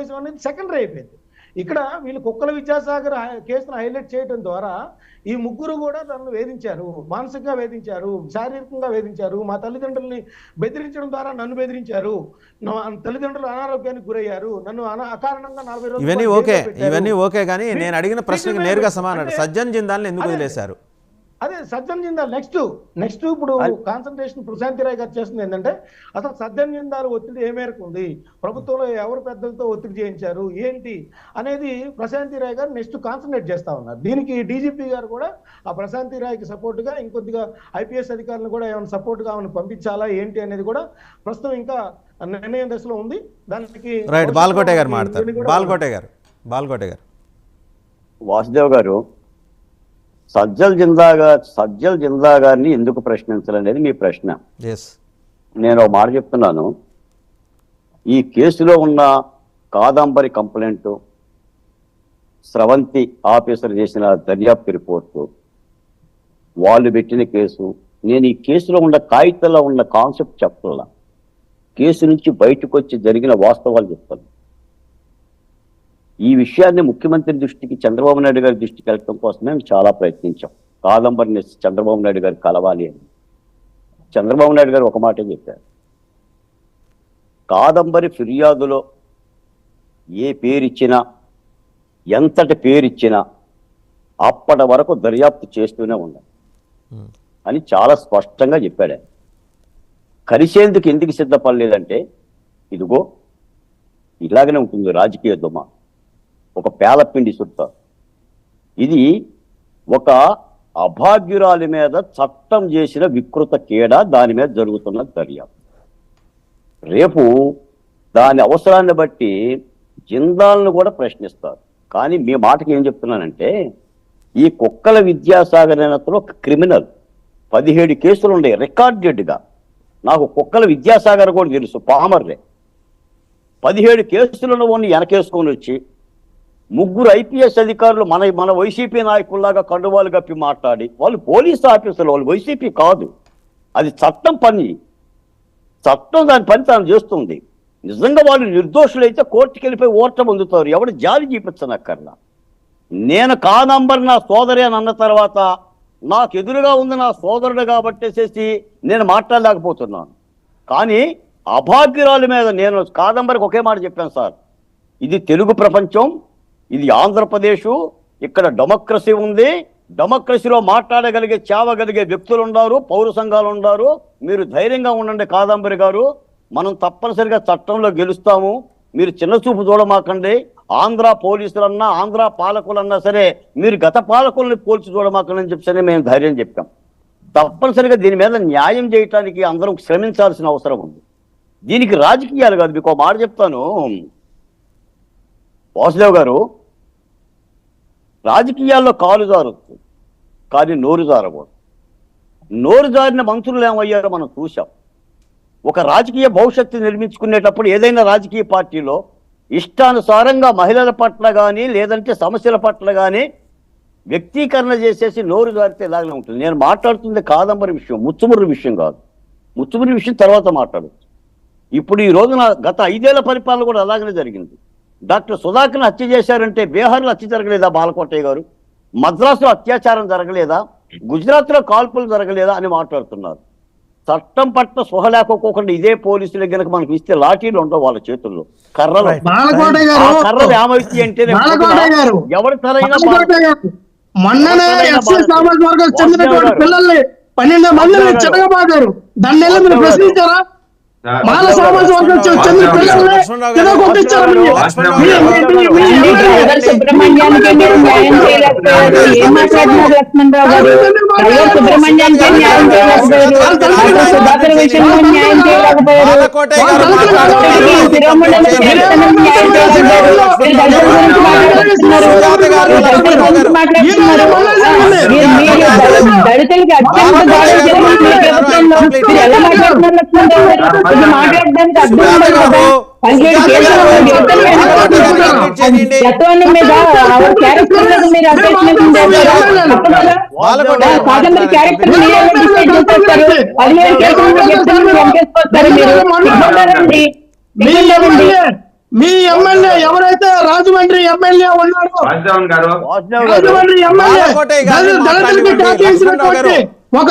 తెలుగుదేశం అనేది సెకండరీ అయిపోయింది. ఇక్కడ వీళ్ళు కుక్కల విద్యాసాగర్ కేసును హైలైట్ చేయడం ద్వారా ఈ ముగ్గురు కూడా నన్ను వేధించారు, మానసికంగా వేధించారు, శారీరకంగా వేధించారు, మా తల్లిదండ్రుల్ని బెదిరించడం ద్వారా నన్ను బెదిరించారు, నా తల్లిదండ్రులు అనారోగ్యానికి గురయ్యారు, నన్ను అకారణంగా 40 రోజులు ఇవన్నీ ఓకే కానీ నేను అడిగిన ప్రశ్నకి నేరుగా సమాధానం సజ్జన్ జిందాల్ని ఎందుకు వదిలేశారు? అదే సజ్జన్ జిందాల్ నెక్స్ట్ ఇప్పుడు కాన్సన్ట్రేషన్ ప్రశాంతి రాయ్ గారు చేస్తుంది ఏంటంటే అసలు సజ్జన్ జిందాల్ ఒత్తిడి ఏ మేరకు ఉంది, ప్రభుత్వంలో ఎవరు పెద్దలతో ఒత్తిడి చేయించారు ఏంటి అనేది ప్రశాంతి రాయ్ గారు నెక్స్ట్ కాన్సన్ట్రేట్ చేస్తా ఉన్నారు. దీనికి డీజీపీ గారు కూడా ఆ ప్రశాంతి రాయ్కి సపోర్ట్గా ఇంకొద్దిగా ఐపీఎస్ అధికారులను కూడా ఏమైనా సపోర్ట్గా ఆమెను పంపించాలా ఏంటి అనేది కూడా ప్రస్తుతం ఇంకా నిర్ణయం దశలో ఉంది. దానికి రైట్, బాల్కోటే గారు మాట్లాడతారు. బాల్కోటే గారు వాసుదేవ్ గారు, సజ్జల్ జిందా గారిని ఎందుకు ప్రశ్నించాలనేది మీ ప్రశ్న. నేను ఒక మాట చెప్తున్నాను. ఈ కేసులో ఉన్న కాదంబరి కంప్లైంట్, స్రవంతి ఆఫీసర్ చేసిన దర్యాప్తు రిపోర్టు, వాళ్ళు పెట్టిన కేసు, నేను ఈ కేసులో ఉన్న కాగితాల్లో ఉన్న కాన్సెప్ట్ చెప్తున్నా, కేసు నుంచి బయటకు వచ్చి జరిగిన వాస్తవాలు చెప్తాను. ఈ విషయాన్ని ముఖ్యమంత్రి దృష్టికి, చంద్రబాబు నాయుడు గారి దృష్టికి వెళ్ళటం కోసమే మేము చాలా ప్రయత్నించాం. కాదంబరిని చంద్రబాబు నాయుడు గారు కలవాలి అని. చంద్రబాబు నాయుడు గారు ఒక మాటే చెప్పారు, కాదంబరి ఫిర్యాదులో ఏ పేరిచ్చినా, ఎంతటి పేరిచ్చినా అప్పటి వరకు దర్యాప్తు చేస్తూనే ఉండాలి అని చాలా స్పష్టంగా చెప్పాడు. కలిసేందుకు ఎందుకు సిద్ధపడలేదంటే, ఇదిగో ఇలాగనే ఉంటుంది రాజకీయ దుమ, ఒక పేలపిండి సుట్ట. ఇది ఒక అభాగ్యురాలి మీద చట్టం చేసిన వికృత కీడ, దాని మీద జరుగుతున్న దర్యాప్తు. రేపు దాని అవసరాన్ని బట్టి జిందాల్ను కూడా ప్రశ్నిస్తారు. కానీ మీ మాటకి ఏం చెప్తున్నానంటే, ఈ కుక్కల విద్యాసాగర్ అతను ఒక క్రిమినల్, 17 కేసులు ఉన్నాయి రికార్డెడ్గా. నాకు కుక్కల విద్యాసాగర్ కూడా తెలుసు, పామర్రే. 17 కేసులను వెనకేసుకొని వచ్చి ముగ్గురు ఐపీఎస్ అధికారులు మన వైసీపీ నాయకుల్లాగా కండువాలు కప్పి మాట్లాడి, వాళ్ళు పోలీసు ఆఫీసర్లు, వాళ్ళు వైసీపీ కాదు, అది చట్టం పని, చట్టం దాని పని తాను చేస్తుంది. నిజంగా వాళ్ళు నిర్దోషులైతే కోర్టుకి వెళ్ళిపోయి ఓట పొందుతారు, ఎవడు జాలి చూపించనక్కర్లా. నేను కాదంబరి నా సోదరి అని అన్న తర్వాత నాకు ఎదురుగా ఉంది నా సోదరుడు కాబట్టేసేసి నేను మాట్లాడలేకపోతున్నాను. కానీ అభాగ్యురాలి మీద నేను కాదంబరికి ఒకే మాట చెప్పాను, సార్ ఇది తెలుగు ప్రపంచం, ఇది ఆంధ్రప్రదేశ్, ఇక్కడ డెమోక్రసీ ఉంది, డెమోక్రసీలో మాట్లాడగలిగే చావగలిగే వ్యక్తులు ఉన్నారు, పౌర సంఘాలు ఉన్నారు, మీరు ధైర్యంగా ఉండండి కాదంబరి గారు, మనం తప్పనిసరిగా చట్టంలో గెలుస్తాము, మీరు చిన్న చూపు చూడమాకండి, ఆంధ్ర పోలీసులన్నా ఆంధ్ర పాలకులన్నా సరే మీరు గత పాలకుల్ని పోల్చి చూడమాకండి అని చెప్పి మేము ధైర్యం చెప్పాం. తప్పనిసరిగా దీని మీద న్యాయం చేయటానికి అందరం శ్రమించాల్సిన అవసరం ఉంది. దీనికి రాజకీయాలు కాదు. మీకు మాట చెప్తాను వాసుదేవ్ గారు, రాజకీయాల్లో కాలు జారొచ్చు కానీ నోరు జారకూడదు. నోరు జారిన మంత్రులు ఏమయ్యారో మనం చూసాం. ఒక రాజకీయ భవిష్యత్తు నిర్మించుకునేటప్పుడు ఏదైనా రాజకీయ పార్టీలో ఇష్టానుసారంగా మహిళల పట్ల కానీ లేదంటే సమస్యల పట్ల కానీ వ్యక్తీకరణ చేసేసి నోరు జారితే ఇలాగనే ఉంటుంది. నేను మాట్లాడుతుంది కాదంబరి విషయం, ముచ్చుముర్రి విషయం కాదు. ముచ్చుముర్రి విషయం తర్వాత మాట్లాడచ్చు. ఇప్పుడు ఈ రోజున గత 5 ఏళ్ల పరిపాలన కూడా అలాగనే జరిగింది. డాక్టర్ సుధాకర్ని హత్య చేశారంటే బీహార్లో హత్య జరగలేదా బాలకోటయ్య గారు? మద్రాసులో అత్యాచారం జరగలేదా? గుజరాత్లో కాల్పులు జరగలేదా అని మాట్లాడుతున్నారు. చట్టం పట్ల స్పృహ లేకపోకుండా ఇదే పోలీసులు కనుక మనకి ఇస్తే లాఠీలు ఉండవు వాళ్ళ చేతుల్లో, కర్రలు. కర్రలు ఏమైతే అంటే ఎవరి తరైన 12 మందిని చెడగబాదారు, దాన్ని మీరు ప్రశ్నించారా? మాల సామాజిక వర్గం చెందిన పిల్లల్ని చెడగొట్టించారు. సుబ్రహ్మణ్యానికి మీరు న్యాయం చేయలేకపోయారు. ఏం మాట్లాడినారు లక్ష్మణరావు గారు? సుబ్రహ్మణ్యానికి న్యాయం చేయలేకపోయారు, సుధాకర్ విషయంలో న్యాయం చేయలేకపోయారు, తిరుమల న్యాయం చేయలేకపోయారు. దళితులకి అత్యంత దాడి జరిగింది ప్రభుత్వంలో. మీరు ఎలా మాట్లాడుతున్నారు లక్ష్మణరావు గారు? ఇది మాట్లాడడానికి అర్థం ఉండదు కదా. 17 కేసులు చట్టం మీద క్యారెక్టర్ మీద మీరు అసెస్మెంట్ కాదంబరి క్యారెక్టర్ మీరే డిసైడ్ చేస్తారు. 17 కేసులు చంపేసుకొస్తారు మీరు. మీ ఎమ్మెల్యే ఎవరైతే రాజమండ్రి ఎమ్మెల్యే ఉన్నాడు, వాసుదేవన్ గారు రాజమండ్రి ఎమ్మెల్యే బాలకోటయ్య గారు దళితులకి కేటాయించినటువంటి ఒక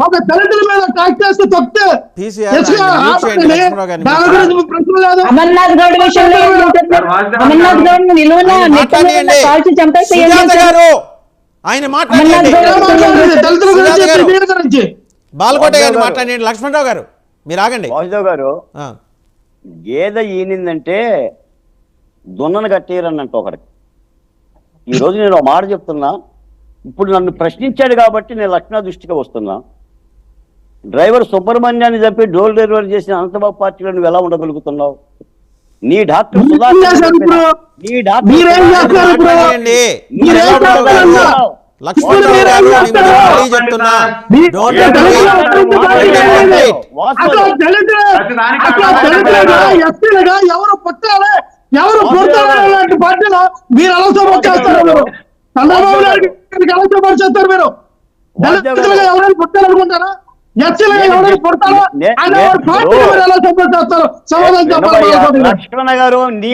ఒక దళితుల మీద ట్యాక్ చేస్తే తప్పితే దాని గురించి ప్రశ్న లేదు. అమర్నాథ్ గౌడ్ విషయంలో అమర్నాథ్ గౌడ్ నిలువున కాల్చి చంపేసి ఆయన మాట్లాడండి. దళితుల గురించి బాలకోటయ్య గారు మాట్లాడండి. లక్ష్మణరావు గారు మీరు ఆగండి. వాసుదేవ్ గారు గేదె ఈనిందంటే దున్నను కట్టేయరన్నంట ఒకడికి. ఈరోజు నేను ఒక మాట చెప్తున్నా, ఇప్పుడు నన్ను ప్రశ్నించాడు కాబట్టి నేను లక్ష్మణ దృష్టికి వస్తున్నా. డ్రైవర్ సుబ్రహ్మణ్యాన్ని చంపి డోర్ డెలివరీ చేసిన అనంతబాబు పార్టీలో నువ్వు ఎలా ఉండగలుగుతున్నావు? నీ డాక్టర్ సుధాకర్ ఎవరు పుట్టాలి ఎవరు పుట్టాలి లాంటి పార్టీలో మీరు ఎలా సపోర్ట్ చేస్తారు? మీరు చంద్రబాబు నాయుడు ఎలా సపోర్ట్ చేస్తారు? మీరు దళితులుగా ఎవరైనా పుట్టాలనుకుంటారా? ఎస్సీలుగా ఎవరైనా పుడతారా? ఆయన పార్టీలో మీరు ఎలా సపోర్ట్ చేస్తారు? సమాధానం చెప్పాలి. లక్ష్మణ గారు నీ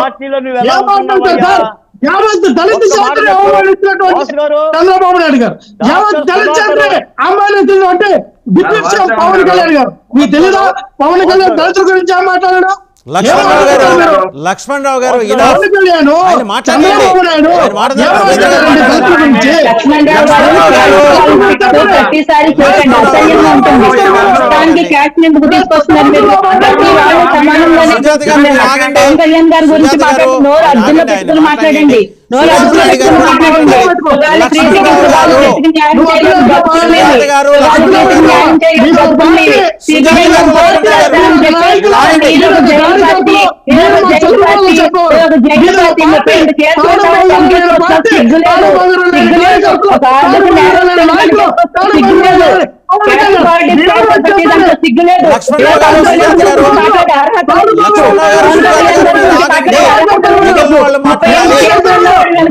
పార్టీలో నువ్వు ఎలా సార్? యావత్ దళిత జాతిని అవమానించినటువంటి చంద్రబాబు నాయుడు గారు, యావత్ దళిత జాతిని అవమానించినటువంటి డిప్యూటీ సీఎం పవన్ కళ్యాణ్ గారు, మీకు తెలీదా? పవన్ కళ్యాణ్ దళితుల గురించి ఏం మాట్లాడాడు? లక్ష్మణరావు గారు ప్రతిసారి చూడండి అసహ్యంగా ఉంటుంది. దానికి క్యాష్ ఎందుకు తీసుకొస్తున్నారు మీరు? పవన్ కళ్యాణ్ గారి గురించి మాట్లాడండి. నోరు అర్జున పెట్టుకుని మాట్లాడండి. నోరు అర్జున పెట్టుకుని మాట్లాడండి.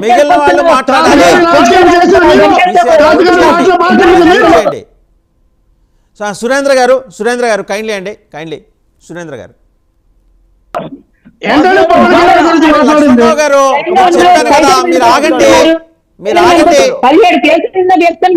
మిగిలిన వాళ్ళు మాట్లాడాలి. సురేంద్ర గారు కైండ్లీ అండి, సురేంద్ర గారు. లక్ష్మణరావు గారు చెప్పాను కదా, మీరు ఆగండి. 17 కేసులు ఉన్న వ్యక్తులు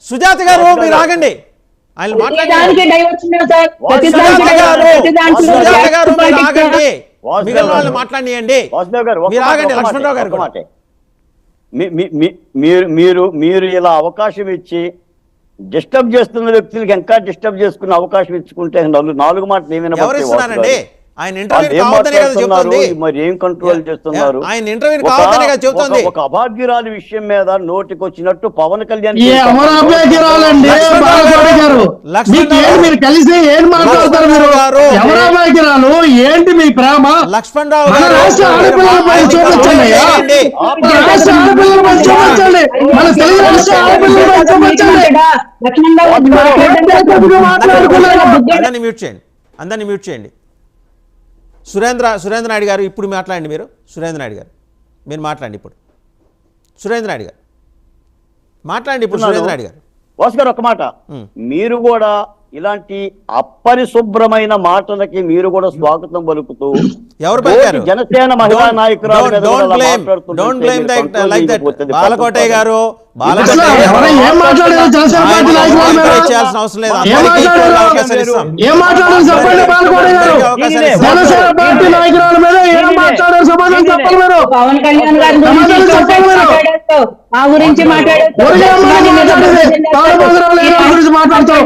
సుజాత గారు మీరు ఆగండి. ఆయన మాట్లాడండి. మిగిలిన వాళ్ళు మాట్లాడియండి. మీరు ఆగండి. లక్ష్మణరావు గారు మీరు ఇలా అవకాశం ఇచ్చి డిస్టర్బ్ చేస్తున్న వ్యక్తులకి ఇంకా డిస్టర్బ్ చేసుకునే అవకాశం ఇచ్చుకుంటే 4 మాటలు ఏమైనా ఆయన ఇంటర్వ్యూ కావద్దనే కదా చెప్తుంది. మరి ఏం కంట్రోల్ చేస్తున్నారు? ఆయన ఇంటర్వ్యూ కావద్దనే కదా చెప్తుంది. ఒక అభాగ్యురాలి విషయం మీద నోటికి వచ్చినట్టు పవన్ కళ్యాణ్ మీరు కలిసి ఏం మాట్లాడతారు? మీరు ఎవరు అభాగ్యురాలు? ఏంటి మీ ప్రేమ? లక్ష్మణరావు రాష్ట్ర ఆడపిల్లలపై చూపించండి. రాష్ట్ర ఆడపిల్లలపై చూపించండి. మన తెలుగు రాష్ట్ర ఆడపిల్లలపై చూపించండి. అందరినీ మ్యూట్ చేయండి. సురేంద్ర నాయుడు గారు ఇప్పుడు మాట్లాడండి. సురేంద్ర నాయుడు గారు మీరు మాట్లాడండి. ఇప్పుడు సురేంద్ర నాయుడు గారు మాట్లాడండి. సురేంద్ర నాయుడు గారు ఒక మాట, మీరు కూడా ఇలాంటి అపరిశుభ్రమైన మాటలకి మీరు కూడా స్వాగతం పలుకుతూ జనసేన మహిళా నాయకురాలు బాలకోటయ్య గారు చేయాల్సిన అవసరం లేదు. పవన్ కళ్యాణ్ గారి గురించి మాట్లాడారు.